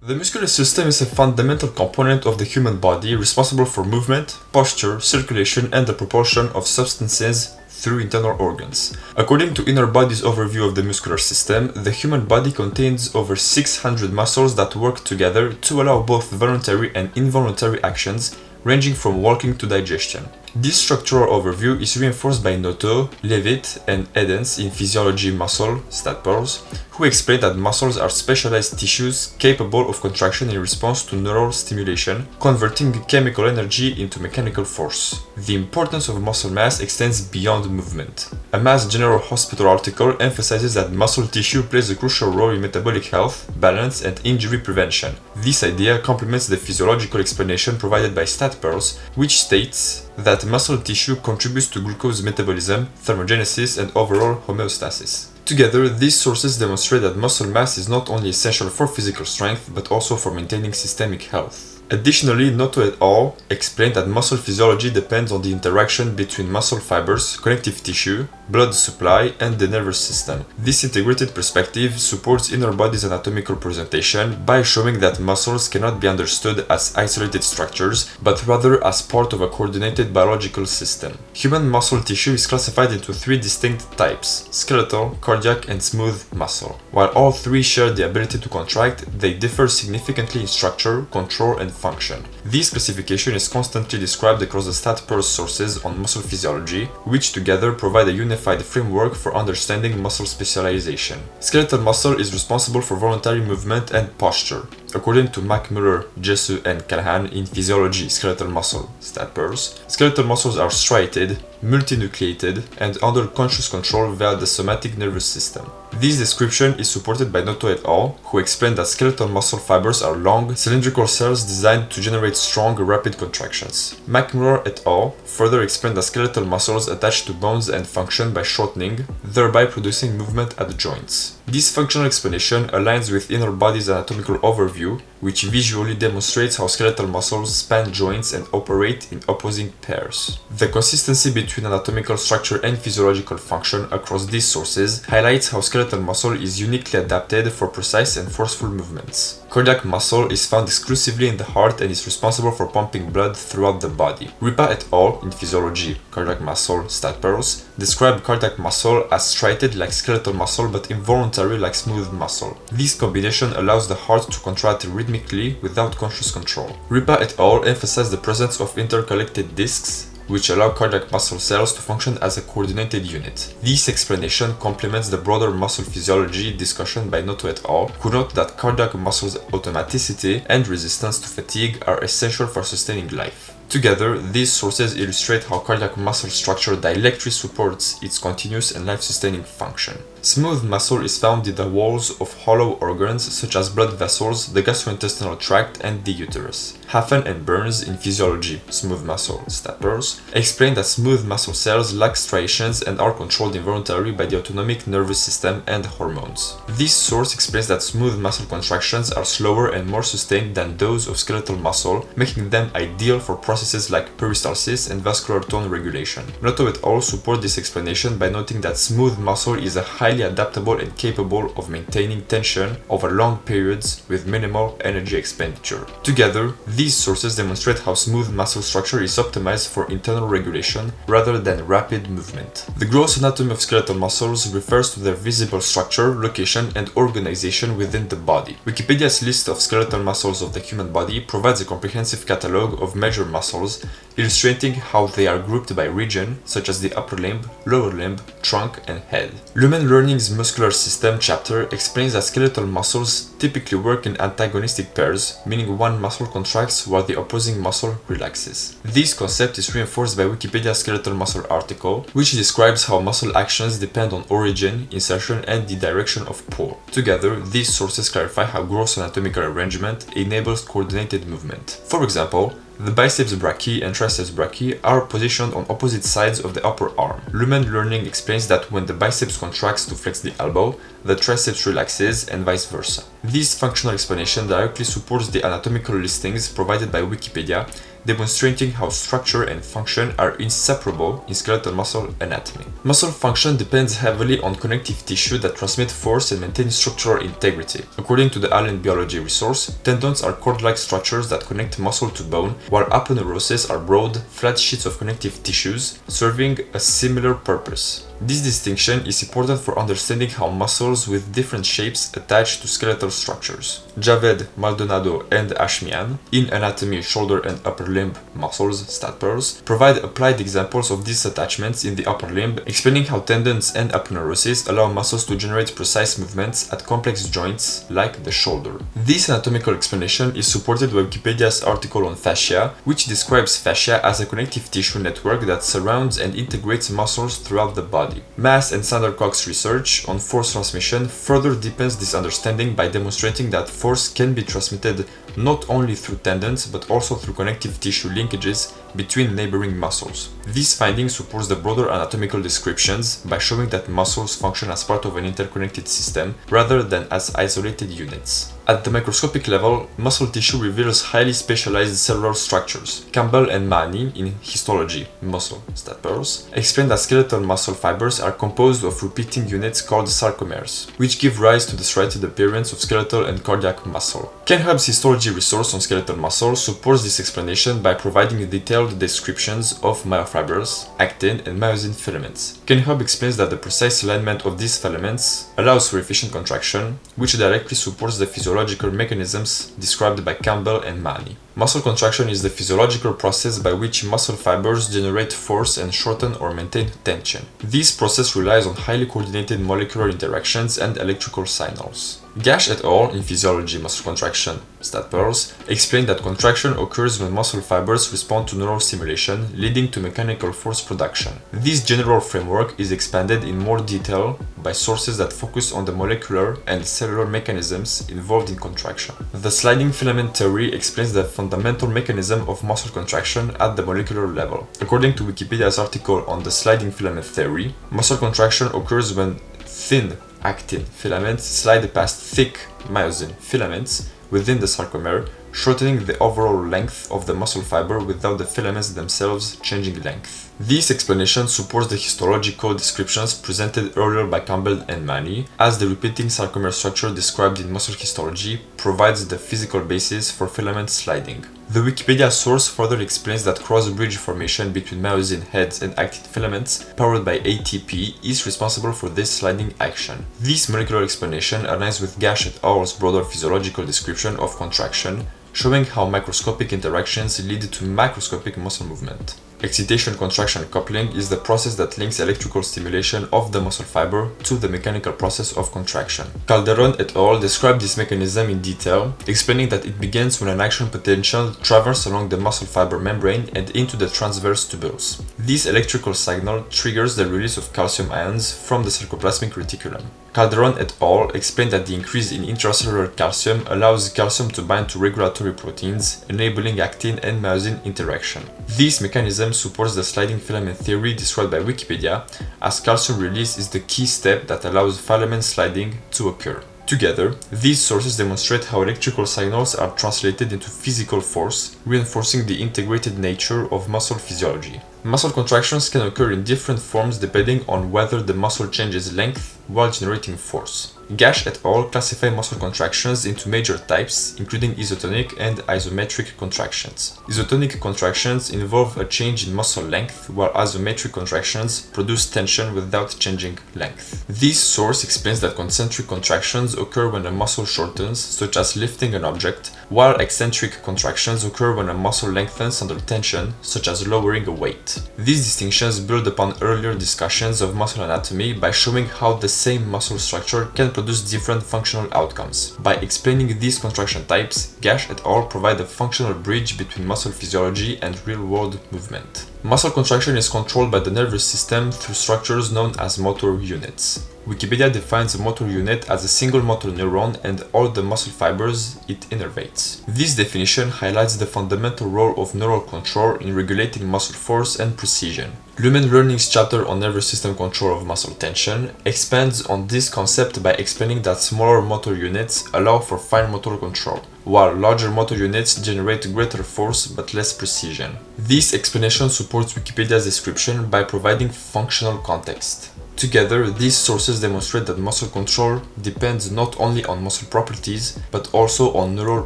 The muscular system is a fundamental component of the human body responsible for movement, posture, circulation, and the propulsion of substances through internal organs. According to Inner Body's overview of the muscular system, the human body contains over 600 muscles that work together to allow both voluntary and involuntary actions, ranging from walking to digestion. This structural overview is reinforced by Noto, Levitt, and Edens in Physiology Muscle, Staples, who explain that muscles are specialized tissues capable of contraction in response to neural stimulation, converting chemical energy into mechanical force. The importance of muscle mass extends beyond movement. A Mass General Hospital article emphasizes that muscle tissue plays a crucial role in metabolic health, balance, and injury prevention. This idea complements the physiological explanation provided by Staples, which states that muscle tissue contributes to glucose metabolism, thermogenesis, and overall homeostasis. Together, these sources demonstrate that muscle mass is not only essential for physical strength, but also for maintaining systemic health. Additionally, Noto et al. Explained that muscle physiology depends on the interaction between muscle fibers, connective tissue, blood supply, and the nervous system. This integrated perspective supports Inner Body's anatomical presentation by showing that muscles cannot be understood as isolated structures, but rather as part of a coordinated biological system. Human muscle tissue is classified into three distinct types: skeletal, cardiac, and smooth muscle. While all three share the ability to contract, they differ significantly in structure, control, and function. This classification is constantly described across the Staples sources on muscle physiology, which together provide a unified framework for understanding muscle specialization. Skeletal muscle is responsible for voluntary movement and posture. According to McMuller, Jesu, and Callahan in Physiology, Skeletal Muscle, Staples, skeletal muscles are striated, multinucleated, and under conscious control via the somatic nervous system. This description is supported by Noto et al., who explain that skeletal muscle fibers are long, cylindrical cells designed to generate strong, rapid contractions. McMuller et al. Further explain that skeletal muscles attach to bones and function by shortening, thereby producing movement at the joints. This functional explanation aligns with Inner Body's anatomical overview, which visually demonstrates how skeletal muscles span joints and operate in opposing pairs. The consistency between anatomical structure and physiological function across these sources highlights how skeletal muscle is uniquely adapted for precise and forceful movements. Cardiac muscle is found exclusively in the heart and is responsible for pumping blood throughout the body. Ripa et al. In Physiology, Cardiac Muscle, Staples, describe cardiac muscle as striated like skeletal muscle but involuntary like smooth muscle. This combination allows the heart to contract rhythmically without conscious control. Ripa et al. Emphasize the presence of interconnected discs, which allow cardiac muscle cells to function as a coordinated unit. This explanation complements the broader muscle physiology discussion by Noto et al., who note that cardiac muscle's automaticity and resistance to fatigue are essential for sustaining life. Together, these sources illustrate how cardiac muscle structure directly supports its continuous and life-sustaining function. Smooth muscle is found in the walls of hollow organs such as blood vessels, the gastrointestinal tract, and the uterus. Hafen and Burns in Physiology, Smooth Muscle, Staples, explain that smooth muscle cells lack striations and are controlled involuntarily by the autonomic nervous system and hormones. This source explains that smooth muscle contractions are slower and more sustained than those of skeletal muscle, making them ideal for processes like peristalsis and vascular tone regulation. Noto et al. Support this explanation by noting that smooth muscle is a highly adaptable and capable of maintaining tension over long periods with minimal energy expenditure. Together, these sources demonstrate how smooth muscle structure is optimized for internal regulation rather than rapid movement. The gross anatomy of skeletal muscles refers to their visible structure, location, and organization within the body. Wikipedia's list of skeletal muscles of the human body provides a comprehensive catalog of major muscles, illustrating how they are grouped by region, such as the upper limb, lower limb, trunk, and head. Lumen Learning's Muscular System chapter explains that skeletal muscles typically work in antagonistic pairs, meaning one muscle contracts while the opposing muscle relaxes. This concept is reinforced by Wikipedia's skeletal muscle article, which describes how muscle actions depend on origin, insertion, and the direction of pull. Together, these sources clarify how gross anatomical arrangement enables coordinated movement. For example, the biceps brachii and triceps brachii are positioned on opposite sides of the upper arm. Lumen Learning explains that when the biceps contracts to flex the elbow, the triceps relaxes and vice versa. This functional explanation directly supports the anatomical listings provided by Wikipedia demonstrating how structure and function are inseparable in skeletal muscle anatomy. Muscle function depends heavily on connective tissue that transmit force and maintain structural integrity. According to the Allen Biology resource, tendons are cord-like structures that connect muscle to bone, while aponeuroses are broad, flat sheets of connective tissues serving a similar purpose. This distinction is important for understanding how muscles with different shapes attach to skeletal structures. Javed, Maldonado, and Ashmian, in Anatomy, Shoulder and Upper Limb Muscles, StatPearls, provide applied examples of these attachments in the upper limb, explaining how tendons and aponeuroses allow muscles to generate precise movements at complex joints like the shoulder. This anatomical explanation is supported by Wikipedia's article on fascia, which describes fascia as a connective tissue network that surrounds and integrates muscles throughout the body. Mass and Sandercock's research on force transmission further deepens this understanding by demonstrating that force can be transmitted not only through tendons but also through connective tissue linkages between neighboring muscles. This finding supports the broader anatomical descriptions by showing that muscles function as part of an interconnected system rather than as isolated units. At the microscopic level, muscle tissue reveals highly specialized cellular structures. Campbell and Mahoney in Histology, Muscle, StatPearls, explain that skeletal muscle fibers are composed of repeating units called sarcomeres, which give rise to the striated appearance of skeletal and cardiac muscle. Ken Hubb's Histology resource on skeletal muscle supports this explanation by providing detailed descriptions of myofibers, actin, and myosin filaments. Ken Hubb explains that the precise alignment of these filaments allows for efficient contraction, which directly supports the physiological mechanisms described by Campbell and Mahoney. Muscle contraction is the physiological process by which muscle fibers generate force and shorten or maintain tension. This process relies on highly coordinated molecular interactions and electrical signals. Gash et al. In Physiology, Muscle Contraction, StatPearls, explain that contraction occurs when muscle fibers respond to neural stimulation, leading to mechanical force production. This general framework is expanded in more detail by sources that focus on the molecular and cellular mechanisms involved in contraction. The sliding filament theory explains the fundamental mechanism of muscle contraction at the molecular level. According to Wikipedia's article on the sliding filament theory, muscle contraction occurs when thin actin filaments slide past thick myosin filaments within the sarcomere, shortening the overall length of the muscle fiber without the filaments themselves changing length. This explanation supports the histological descriptions presented earlier by Campbell and Mahoney, as the repeating sarcomere structure described in muscle histology provides the physical basis for filament sliding. The Wikipedia source further explains that cross-bridge formation between myosin heads and actin filaments, powered by ATP, is responsible for this sliding action. This molecular explanation aligns with Gash et al.'s broader physiological description of contraction, showing how microscopic interactions lead to macroscopic muscle movement. Excitation-contraction coupling is the process that links electrical stimulation of the muscle fiber to the mechanical process of contraction. Calderon et al. Describe this mechanism in detail, explaining that it begins when an action potential traverses along the muscle fiber membrane and into the transverse tubules. This electrical signal triggers the release of calcium ions from the sarcoplasmic reticulum. Calderon et al. Explain that the increase in intracellular calcium allows calcium to bind to regulatory proteins, enabling actin and myosin interaction. This mechanism supports the sliding filament theory described by Wikipedia, as calcium release is the key step that allows filament sliding to occur. Together, these sources demonstrate how electrical signals are translated into physical force, reinforcing the integrated nature of muscle physiology. Muscle contractions can occur in different forms depending on whether the muscle changes length while generating force. Gash et al. Classify muscle contractions into major types, including isotonic and isometric contractions. Isotonic contractions involve a change in muscle length, while isometric contractions produce tension without changing length. This source explains that concentric contractions occur when a muscle shortens, such as lifting an object, while eccentric contractions occur when a muscle lengthens under tension, such as lowering a weight. These distinctions build upon earlier discussions of muscle anatomy by showing how the same muscle structure can produce different functional outcomes. By explaining these contraction types, Gash et al. Provide a functional bridge between muscle physiology and real-world movement. Muscle contraction is controlled by the nervous system through structures known as motor units. Wikipedia defines a motor unit as a single motor neuron and all the muscle fibers it innervates. This definition highlights the fundamental role of neural control in regulating muscle force and precision. Lumen Learning's chapter on nervous system control of muscle tension expands on this concept by explaining that smaller motor units allow for fine motor control. while larger motor units generate greater force but less precision. This explanation supports Wikipedia's description by providing functional context. Together, these sources demonstrate that muscle control depends not only on muscle properties, but also on neural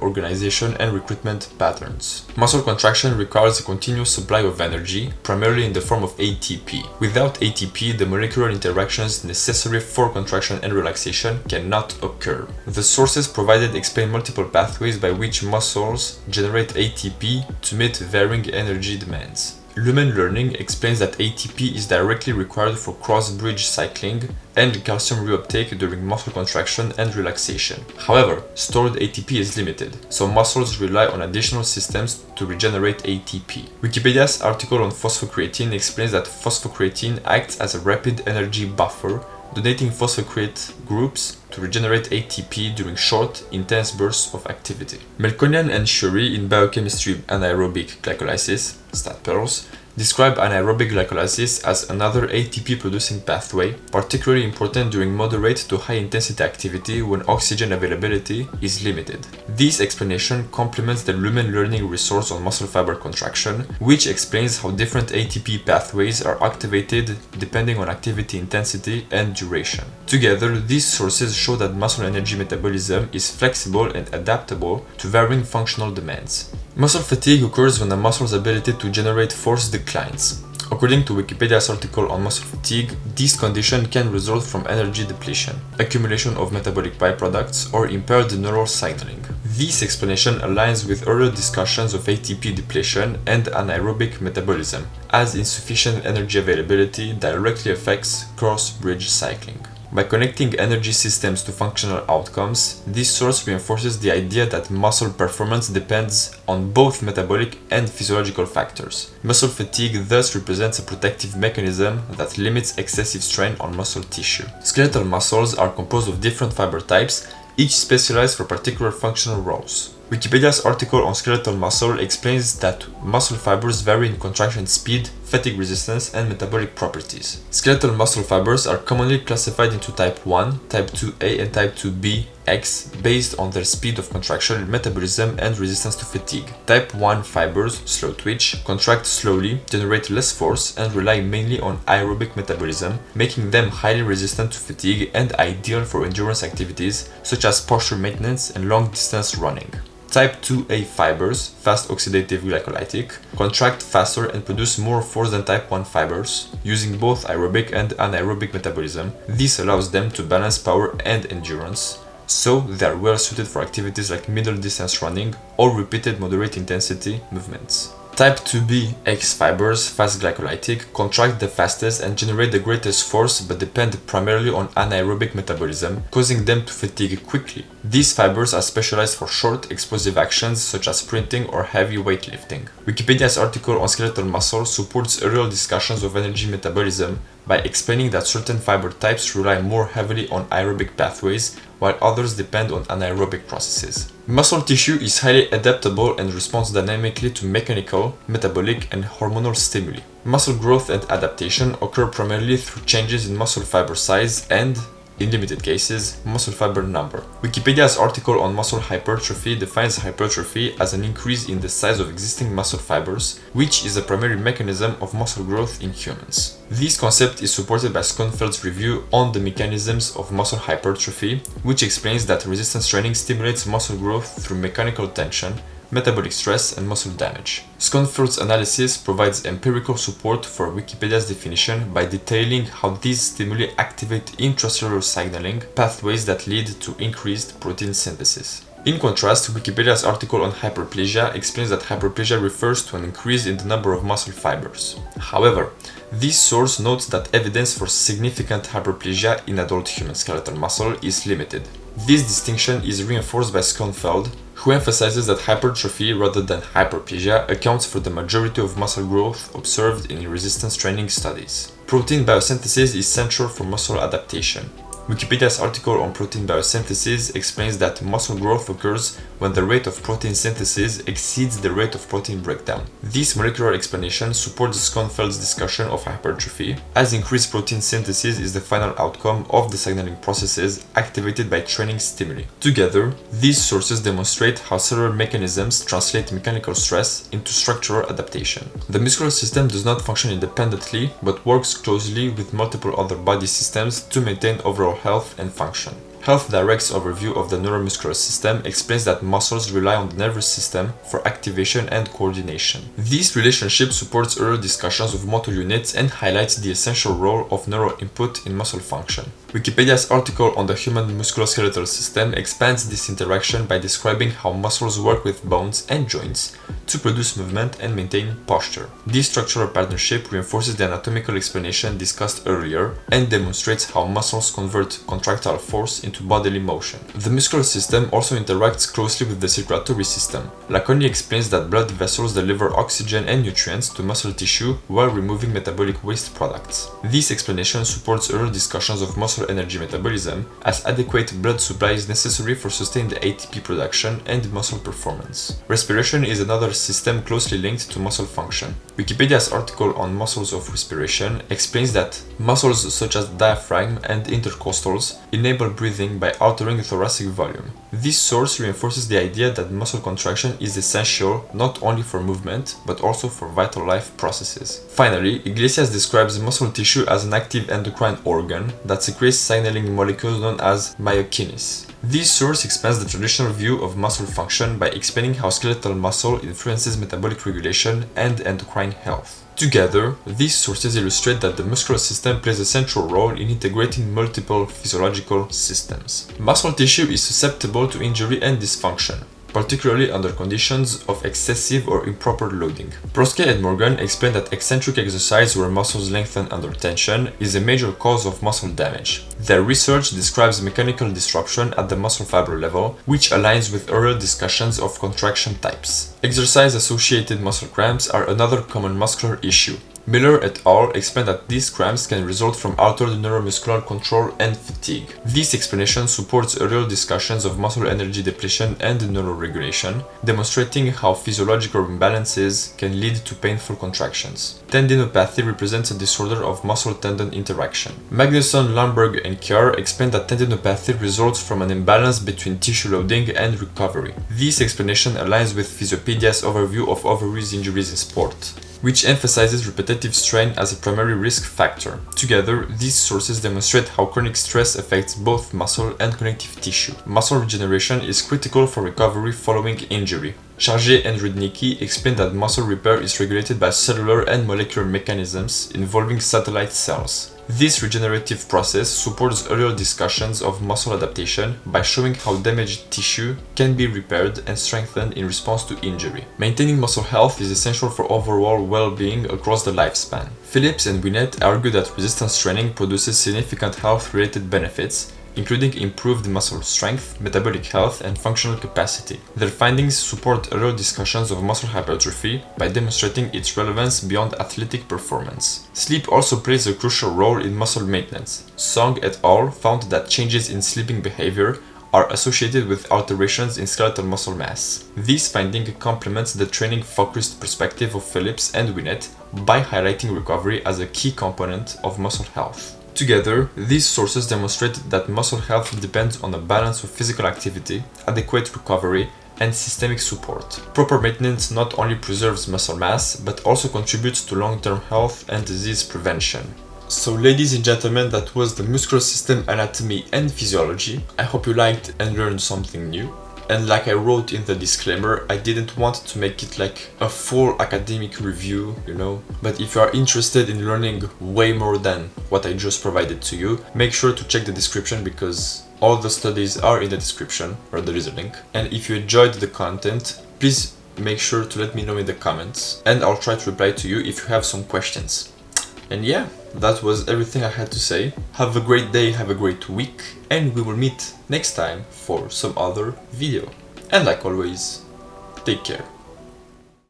organization and recruitment patterns. Muscle contraction requires a continuous supply of energy, primarily in the form of ATP. Without ATP, the molecular interactions necessary for contraction and relaxation cannot occur. The sources provided explain multiple pathways by which muscles generate ATP to meet varying energy demands. Lumen learning explains that ATP is directly required for cross-bridge cycling and calcium reuptake during muscle contraction and relaxation. However, stored ATP is limited, so muscles rely on additional systems to regenerate ATP. Wikipedia's article on phosphocreatine explains that phosphocreatine acts as a rapid energy buffer, donating phosphocreate groups to regenerate ATP during short, intense bursts of activity. Melkonian and Shuri in Biochemistry Anaerobic Glycolysis, StatPearls, describe anaerobic glycolysis as another ATP-producing pathway, particularly important during moderate to high-intensity activity when oxygen availability is limited. This explanation complements the Lumen learning resource on muscle fiber contraction, which explains how different ATP pathways are activated depending on activity intensity and duration. Together, these sources show that muscle energy metabolism is flexible and adaptable to varying functional demands. Muscle fatigue occurs when a muscle's ability to generate force declines. According to Wikipedia's article on muscle fatigue, this condition can result from energy depletion, accumulation of metabolic byproducts, or impaired neural signaling. This explanation aligns with earlier discussions of ATP depletion and anaerobic metabolism, as insufficient energy availability directly affects cross-bridge cycling. By connecting energy systems to functional outcomes, this source reinforces the idea that muscle performance depends on both metabolic and physiological factors. Muscle fatigue thus represents a protective mechanism that limits excessive strain on muscle tissue. Skeletal muscles are composed of different fiber types, each specialized for particular functional roles. Wikipedia's article on skeletal muscle explains that muscle fibers vary in contraction speed, fatigue resistance, and metabolic properties. Skeletal muscle fibers are commonly classified into type 1, type 2A, and type 2B X based on their speed of contraction, metabolism, and resistance to fatigue. Type 1 fibers, slow twitch, contract slowly, generate less force, and rely mainly on aerobic metabolism, making them highly resistant to fatigue and ideal for endurance activities such as posture maintenance and long-distance running. Type 2A fibers, fast oxidative glycolytic, contract faster and produce more force than type 1 fibers, using both aerobic and anaerobic metabolism. This allows them to balance power and endurance, so they are well suited for activities like middle distance running or repeated moderate intensity movements. Type 2B X fibers, fast glycolytic, contract the fastest and generate the greatest force but depend primarily on anaerobic metabolism, causing them to fatigue quickly. These fibers are specialized for short, explosive actions such as sprinting or heavy weightlifting. Wikipedia's article on skeletal muscle supports earlier discussions of energy metabolism by explaining that certain fiber types rely more heavily on aerobic pathways, while others depend on anaerobic processes. Muscle tissue is highly adaptable and responds dynamically to mechanical, metabolic, and hormonal stimuli. Muscle growth and adaptation occur primarily through changes in muscle fiber size and, in limited cases, muscle fiber number. Wikipedia's article on muscle hypertrophy defines hypertrophy as an increase in the size of existing muscle fibers, which is a primary mechanism of muscle growth in humans. This concept is supported by Schoenfeld's review on the mechanisms of muscle hypertrophy, which explains that resistance training stimulates muscle growth through mechanical tension, metabolic stress, and muscle damage. Schoenfeld's analysis provides empirical support for Wikipedia's definition by detailing how these stimuli activate intracellular signaling pathways that lead to increased protein synthesis. In contrast, Wikipedia's article on hyperplasia explains that hyperplasia refers to an increase in the number of muscle fibers. However, this source notes that evidence for significant hyperplasia in adult human skeletal muscle is limited. This distinction is reinforced by Schoenfeld, who emphasizes that hypertrophy rather than hyperplasia accounts for the majority of muscle growth observed in resistance training studies. Protein biosynthesis is central for muscle adaptation. Wikipedia's article on protein biosynthesis explains that muscle growth occurs when the rate of protein synthesis exceeds the rate of protein breakdown. This molecular explanation supports Schoenfeld's discussion of hypertrophy, as increased protein synthesis is the final outcome of the signaling processes activated by training stimuli. Together, these sources demonstrate how cellular mechanisms translate mechanical stress into structural adaptation. The muscular system does not function independently, but works closely with multiple other body systems to maintain overall health and function. Health Direct's overview of the neuromuscular system explains that muscles rely on the nervous system for activation and coordination. This relationship supports earlier discussions of motor units and highlights the essential role of neural input in muscle function. Wikipedia's article on the human musculoskeletal system expands this interaction by describing how muscles work with bones and joints to produce movement and maintain posture. This structural partnership reinforces the anatomical explanation discussed earlier and demonstrates how muscles convert contractile force into bodily motion. The muscular system also interacts closely with the circulatory system. Laconi explains that blood vessels deliver oxygen and nutrients to muscle tissue while removing metabolic waste products. This explanation supports earlier discussions of muscle energy metabolism, as adequate blood supply is necessary for sustained ATP production and muscle performance. Respiration is another system closely linked to muscle function. Wikipedia's article on muscles of respiration explains that muscles such as the diaphragm and intercostals enable breathing by altering thoracic volume. This source reinforces the idea that muscle contraction is essential not only for movement, but also for vital life processes. Finally, Iglesias describes muscle tissue as an active endocrine organ that secretes signaling molecules known as myokines. This source expands the traditional view of muscle function by explaining how skeletal muscle influences metabolic regulation and endocrine health. Together, these sources illustrate that the muscular system plays a central role in integrating multiple physiological systems. Muscle tissue is susceptible to injury and dysfunction, particularly under conditions of excessive or improper loading. Broske and Morgan explain that eccentric exercise where muscles lengthen under tension is a major cause of muscle damage. Their research describes mechanical disruption at the muscle fiber level, which aligns with earlier discussions of contraction types. Exercise-associated muscle cramps are another common muscular issue. Miller et al. Explain that these cramps can result from altered neuromuscular control and fatigue. This explanation supports earlier discussions of muscle energy depletion and neuroregulation, demonstrating how physiological imbalances can lead to painful contractions. Tendinopathy represents a disorder of muscle-tendon interaction. Magnusson, Lundberg, and Kjær explain that tendinopathy results from an imbalance between tissue loading and recovery. This explanation aligns with Physiopedia's overview of overuse injuries in sport, which emphasizes repetitive strain as a primary risk factor. Together, these sources demonstrate how chronic stress affects both muscle and connective tissue. Muscle regeneration is critical for recovery following injury. Chargé and Rudnicki explain that muscle repair is regulated by cellular and molecular mechanisms involving satellite cells. This regenerative process supports earlier discussions of muscle adaptation by showing how damaged tissue can be repaired and strengthened in response to injury. Maintaining muscle health is essential for overall well-being across the lifespan. Phillips and Winnet argue that resistance training produces significant health-related benefits, including improved muscle strength, metabolic health, and functional capacity. Their findings support earlier discussions of muscle hypertrophy by demonstrating its relevance beyond athletic performance. Sleep also plays a crucial role in muscle maintenance. Song et al. Found that changes in sleeping behavior are associated with alterations in skeletal muscle mass. This finding complements the training-focused perspective of Phillips and Winnet by highlighting recovery as a key component of muscle health. Together, these sources demonstrate that muscle health depends on a balance of physical activity, adequate recovery, and systemic support. Proper maintenance not only preserves muscle mass, but also contributes to long-term health and disease prevention. So ladies and gentlemen, that was the muscular system anatomy and physiology. I hope you liked and learned something new. And like I wrote in the disclaimer, I didn't want to make it like a full academic review, but if you are interested in learning way more than what I just provided to you, make sure to check the description because all the studies are in the description, or there is a link. And if you enjoyed the content, please make sure to let me know in the comments and I'll try to reply to you if you have some questions. And yeah, that was everything I had to say. Have a great day, have a great week, and we will meet next time for some other video. And like always, take care.